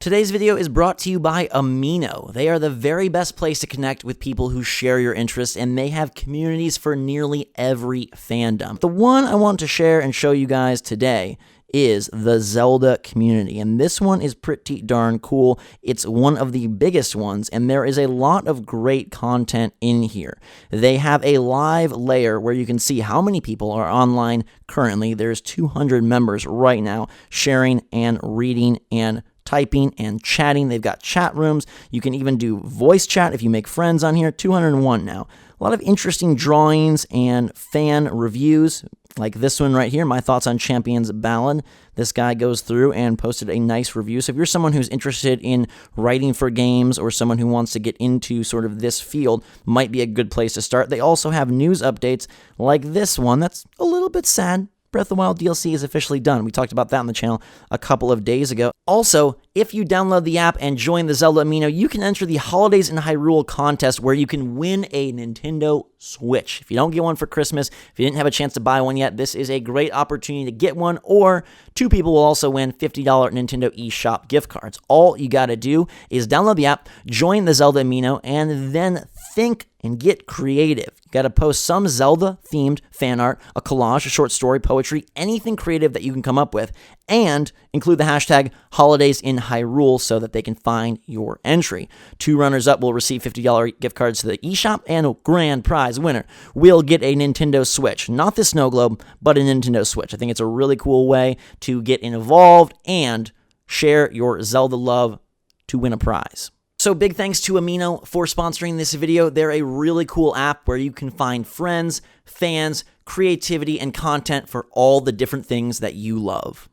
Today's video is brought to you by Amino. They are the very best place to connect with people who share your interests, and they have communities for nearly every fandom. The one I want to share and show you guys today is the Zelda community, and this one is pretty darn cool. It's one of the biggest ones, and there is a lot of great content in here. They have a live layer where you can see how many people are online currently. There's 200 members right now sharing and reading and typing and chatting. They've got chat rooms. You can even do voice chat if you make friends on here. 201 now. A lot of interesting drawings and fan reviews, like this one right here, my thoughts on Champions Ballad. This guy goes through and posted a nice review. So if you're someone who's interested in writing for games or someone who wants to get into sort of this field, might be a good place to start. They also have news updates like this one that's a little bit sad. Breath of the Wild DLC is officially done. We talked about that on the channel a couple of days ago. Also, if you download the app and join the Zelda Amino, you can enter the Holidays in Hyrule contest where you can win a Nintendo Switch. If you don't get one for Christmas, if you didn't have a chance to buy one yet, this is a great opportunity to get one, or two people will also win $50 Nintendo eShop gift cards. All you got to do is download the app, join the Zelda Amino, and then think and get creative. You got to post some Zelda-themed fan art, a collage, a short story, poetry, anything creative that you can come up with, and include the hashtag Holidays in Hyrule so that they can find your entry. Two runners-up will receive $50 gift cards to the eShop, and a grand prize winner will get a Nintendo Switch. Not the snow globe, but a Nintendo Switch. I think it's a really cool way to get involved and share your Zelda love to win a prize. So big thanks to Amino for sponsoring this video. They're a really cool app where you can find friends, fans, creativity, and content for all the different things that you love.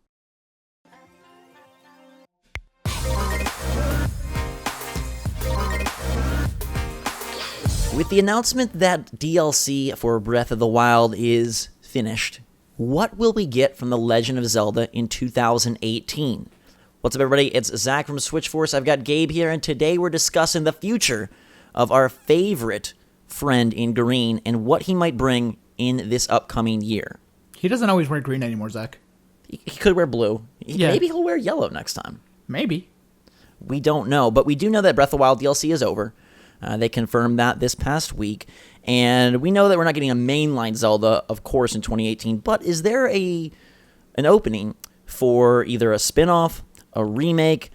With the announcement that DLC for Breath of the Wild is finished, what will we get from The Legend of Zelda in 2018? What's up, everybody? It's Zach from Switchforce. I've got Gabe here, and today we're discussing the future of our favorite friend in green and what he might bring in this upcoming year. He doesn't always wear green anymore, Zach. He could wear blue. Yeah. Maybe he'll wear yellow next time. Maybe. We don't know, but we do know that Breath of the Wild DLC is over. They confirmed that this past week, and we know that we're not getting a mainline Zelda, of course, in 2018, but is there an opening for either a spin-off, a remake,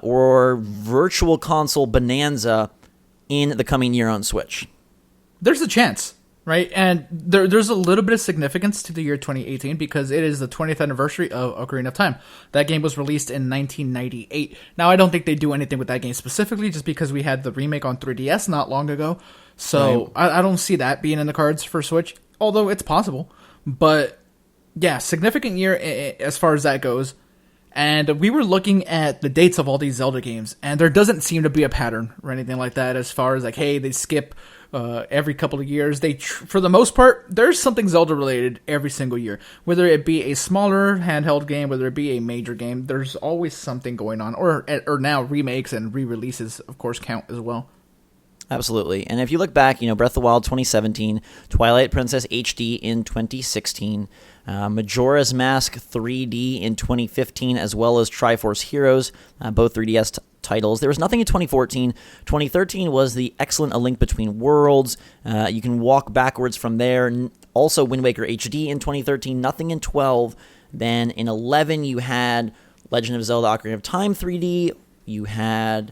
or virtual console bonanza in the coming year on Switch? There's a chance, right? And there's a little bit of significance to the year 2018 because it is the 20th anniversary of Ocarina of Time. That game was released in 1998. Now, I don't think they do anything with that game specifically just because we had the remake on 3DS not long ago. So right. I don't see that being in the cards for Switch, although it's possible. But yeah, significant year as far as that goes. And we were looking at the dates of all these Zelda games, and there doesn't seem to be a pattern or anything like that as far as like, hey, they skip every couple of years. For the most part, there's something Zelda related every single year. Whether it be a smaller handheld game, whether it be a major game, there's always something going on. Or now remakes and re-releases, of course, count as well. Absolutely. And if you look back, Breath of the Wild 2017, Twilight Princess HD in 2016, Majora's Mask 3D in 2015, as well as Triforce Heroes, both 3DS titles. There was nothing in 2014. 2013 was the excellent A Link Between Worlds. You can walk backwards from there. Also Wind Waker HD in 2013, nothing in 12. Then in 11, you had Legend of Zelda Ocarina of Time 3D. You had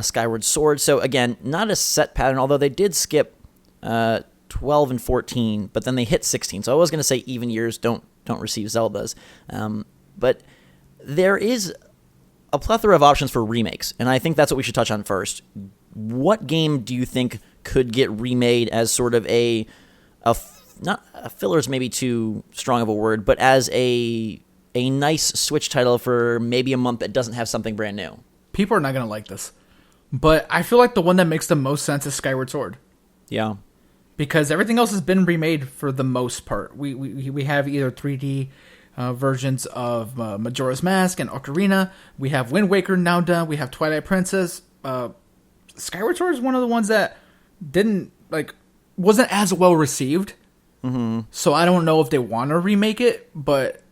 Skyward Sword. So again, not a set pattern, although they did skip 12 and 14, but then they hit 16. So I was going to say even years don't receive Zeldas. But there is a plethora of options for remakes, and I think that's what we should touch on first. What game do you think could get remade as sort of not a filler is maybe too strong of a word, but as a nice Switch title for maybe a month that doesn't have something brand new? People are not going to like this. But I feel like the one that makes the most sense is Skyward Sword. Yeah. Because everything else has been remade for the most part. We have either 3D versions of Majora's Mask and Ocarina. We have Wind Waker now done. We have Twilight Princess. Skyward Sword is one of the ones that wasn't as well received. Mm-hmm. So I don't know if they want to remake it, but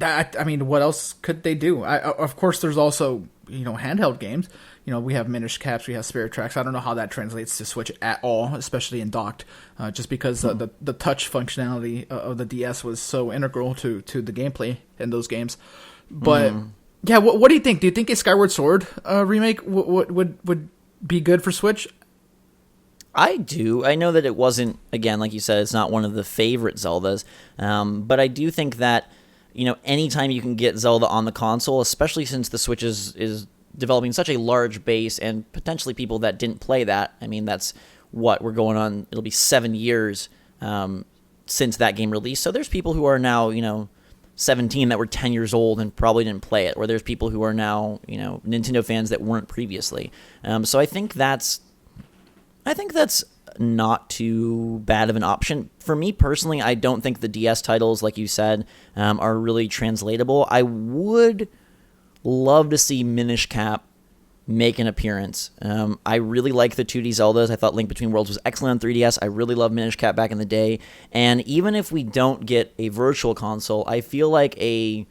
I mean, what else could they do? Of course, there's also handheld games. We have Minish Caps, we have Spirit Tracks. I don't know how that translates to Switch at all, especially in docked, just because the touch functionality of the DS was so integral to the gameplay in those games. But yeah, what do you think? Do you think a Skyward Sword remake would be good for Switch? I do. I know that it wasn't, again, like you said, it's not one of the favorite Zeldas, but I do think that, anytime you can get Zelda on the console, especially since the Switch is developing such a large base and potentially people that didn't play that, I mean, that's what we're going on, it'll be 7 years since that game released, so there's people who are now, 17 that were 10 years old and probably didn't play it, or there's people who are now, Nintendo fans that weren't previously, so I think that's not too bad of an option. For me personally, I don't think the DS titles, like you said, are really translatable. I would love to see Minish Cap make an appearance. I really like the 2D Zeldas. I thought Link Between Worlds was excellent on 3DS. I really loved Minish Cap back in the day. And even if we don't get a virtual console, I feel like a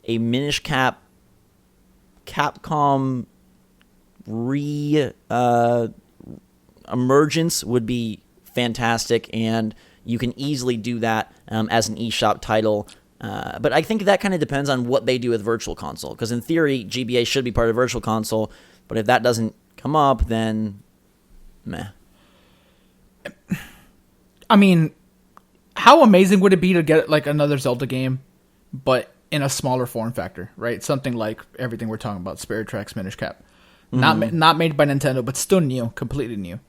Minish Cap Capcom emergence would be fantastic, and you can easily do that as an eShop title. But I think that kind of depends on what they do with Virtual Console, because in theory, GBA should be part of Virtual Console, but if that doesn't come up, then meh. I mean, how amazing would it be to get like another Zelda game, but in a smaller form factor, right? Something like everything we're talking about, Spirit Tracks, Minish Cap. Not made by Nintendo, but still new, completely new.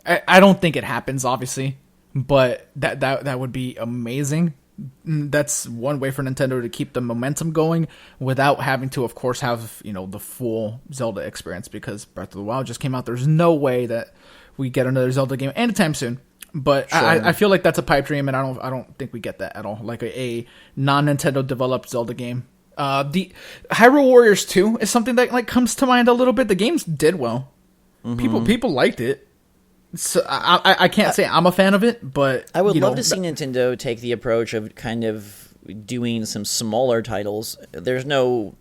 I don't think it happens, obviously, but that would be amazing. That's one way for Nintendo to keep the momentum going without having to, of course, have the full Zelda experience, because Breath of the Wild just came out. There's no way that we get another Zelda game anytime soon. But sure. I feel like that's a pipe dream, and I don't think we get that at all. Like a non-Nintendo developed Zelda game. The Hyrule Warriors 2 is something that like comes to mind a little bit. The games did well. People liked it. So I can't say I'm a fan of it, but I would love to see Nintendo take the approach of kind of doing some smaller titles. There's no,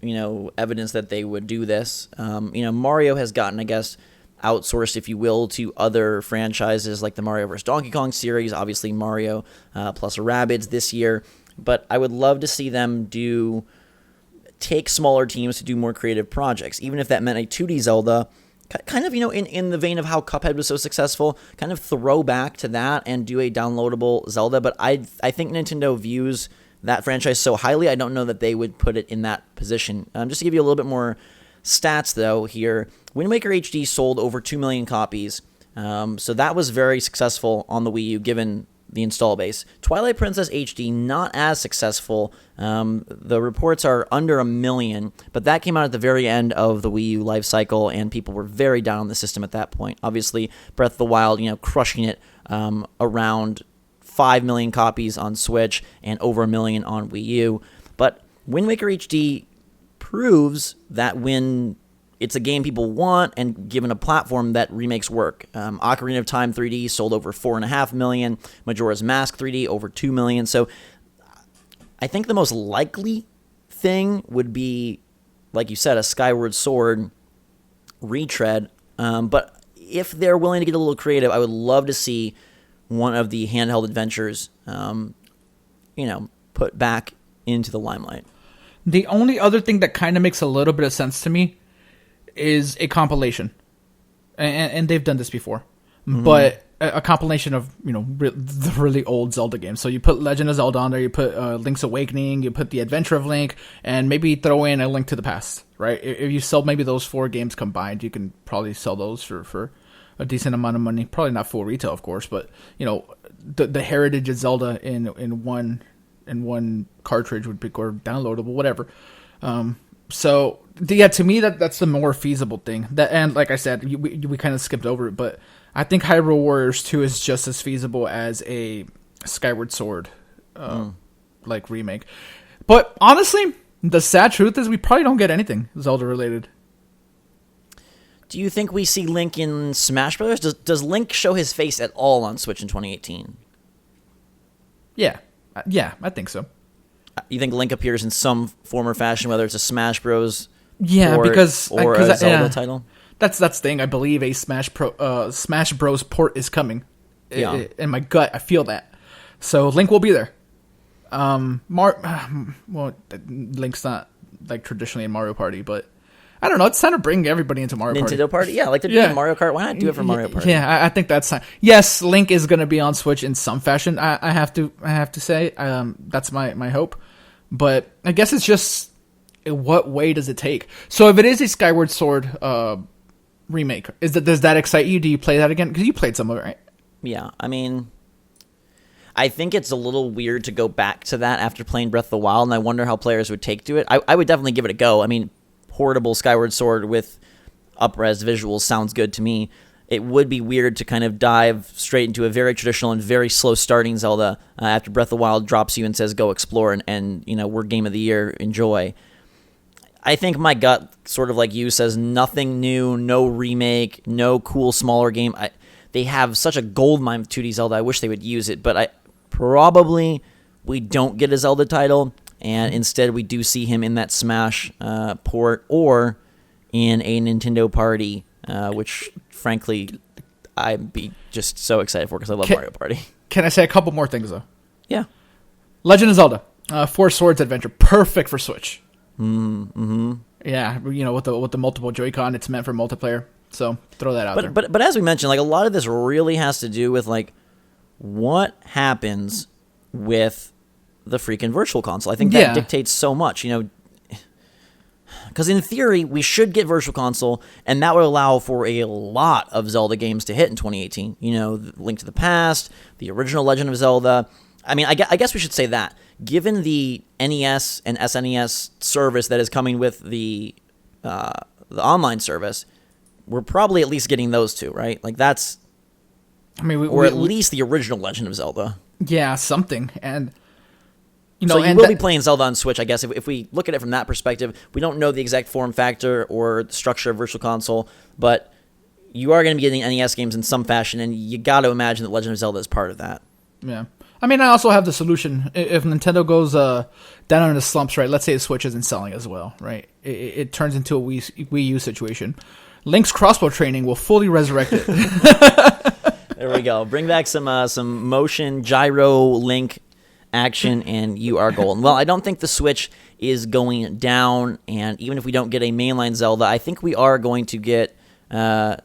evidence that they would do this. Mario has gotten, I guess, outsourced, if you will, to other franchises like the Mario vs. Donkey Kong series, obviously Mario plus Rabbids this year. But I would love to see them take smaller teams to do more creative projects, even if that meant a 2D Zelda. Kind of, in the vein of how Cuphead was so successful, kind of throw back to that and do a downloadable Zelda. But I think Nintendo views that franchise so highly, I don't know that they would put it in that position. Just to give you a little bit more stats, though, here, Wind Waker HD sold over 2 million copies. So that was very successful on the Wii U, given the install base. Twilight Princess HD, not as successful. The reports are under 1 million, but that came out at the very end of the Wii U life cycle, and people were very down on the system at that point. Obviously, Breath of the Wild, crushing it around 5 million copies on Switch and over 1 million on Wii U. But Wind Waker HD proves that when it's a game people want, and given a platform that remakes work. Ocarina of Time 3D sold over 4.5 million. Majora's Mask 3D over 2 million. So I think the most likely thing would be, like you said, a Skyward Sword retread. But if they're willing to get a little creative, I would love to see one of the handheld adventures, put back into the limelight. The only other thing that kind of makes a little bit of sense to me is a compilation, and they've done this before, but a compilation of the really old Zelda games. So you put Legend of Zelda on there, you put Link's Awakening, you put The Adventure of Link, and maybe throw in A Link to the Past. Right? If you sell maybe those 4 games combined, you can probably sell those for a decent amount of money. Probably not full retail, of course, but the heritage of Zelda in one cartridge would be, or downloadable, whatever. So yeah, to me that's the more feasible thing. And like I said, we kind of skipped over it, but I think Hyrule Warriors 2 is just as feasible as a Skyward Sword like remake. But honestly, the sad truth is we probably don't get anything Zelda related. Do you think we see Link in Smash Brothers? Does Link show his face at all on Switch in 2018? Yeah, I think so. You think Link appears in some form or fashion, whether it's a Smash Bros. Yeah, or, because or a Zelda title. That's the thing. I believe a Smash Bros. Port is coming. Yeah. In my gut, I feel that. So Link will be there. Well, Link's not like traditionally in Mario Party, but I don't know. It's time to bring everybody into Mario Party. Nintendo Party, yeah, like they're doing Mario Kart. Why not do it for Mario Party? Yeah, I think that's time. Yes, Link is going to be on Switch in some fashion. I have to say, that's my hope. But I guess it's just what way does it take? So if it is a Skyward Sword remake, does that excite you? Do you play that again? Because you played some of it, right? Yeah, I mean, I think it's a little weird to go back to that after playing Breath of the Wild, and I wonder how players would take to it. I would definitely give it a go. I mean, portable Skyward Sword with up-res visuals sounds good to me. It would be weird to kind of dive straight into a very traditional and very slow starting Zelda after Breath of the Wild drops you and says go explore and we're Game of the Year, enjoy. I think my gut, sort of like you, says nothing new, no remake, no cool smaller game. They have such a goldmine with 2D Zelda. I wish they would use it, but probably we don't get a Zelda title, and instead we do see him in that Smash port or in a Nintendo Party, which, frankly, I'd be just so excited for because I love Mario Party. Can I say a couple more things, though? Yeah. Legend of Zelda, Four Swords Adventure, perfect for Switch. Mm-hmm. Yeah, with the multiple Joy-Con, it's meant for multiplayer. So throw that out there. But as we mentioned, like a lot of this really has to do with like what happens with the freaking Virtual Console. I think that dictates so much, because in theory we should get Virtual Console, and that would allow for a lot of Zelda games to hit in 2018. Link to the Past, the original Legend of Zelda. I mean, I guess we should say that given the NES and SNES service that is coming with the online service, we're probably at least getting those two, right? Like that's, I mean, or at least the original Legend of Zelda. Yeah, something, and so you will be playing Zelda on Switch, I guess. If we look at it from that perspective, we don't know the exact form factor or the structure of Virtual Console, but you are going to be getting NES games in some fashion, and you got to imagine that Legend of Zelda is part of that. Yeah. I mean, I also have the solution. If Nintendo goes down in the slumps, right, let's say the Switch isn't selling as well, right? It turns into a Wii U situation. Link's crossbow training will fully resurrect it. There we go. Bring back some motion gyro Link action, and you are golden. Well, I don't think the Switch is going down, and even if we don't get a mainline Zelda, I think we are going to get some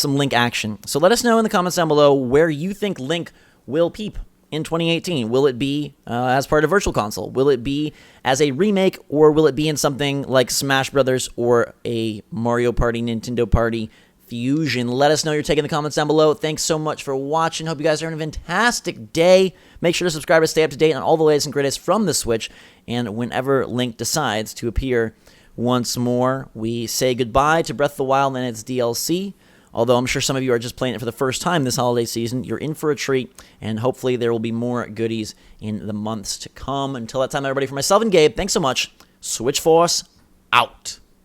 Link action. So let us know in the comments down below where you think Link will peep in 2018. Will it be as part of Virtual Console? Will it be as a remake, or will it be in something like Smash Brothers or a Mario Party, Nintendo Party fusion? Let us know your take in the comments down below. Thanks so much for watching. Hope you guys are having a fantastic day. Make sure to subscribe to stay up to date on all the latest and greatest from the Switch. And whenever Link decides to appear once more, we say goodbye to Breath of the Wild and its DLC. Although I'm sure some of you are just playing it for the first time this holiday season, you're in for a treat, and hopefully there will be more goodies in the months to come. Until that time, everybody, for myself and Gabe, thanks so much. Switch Force, out.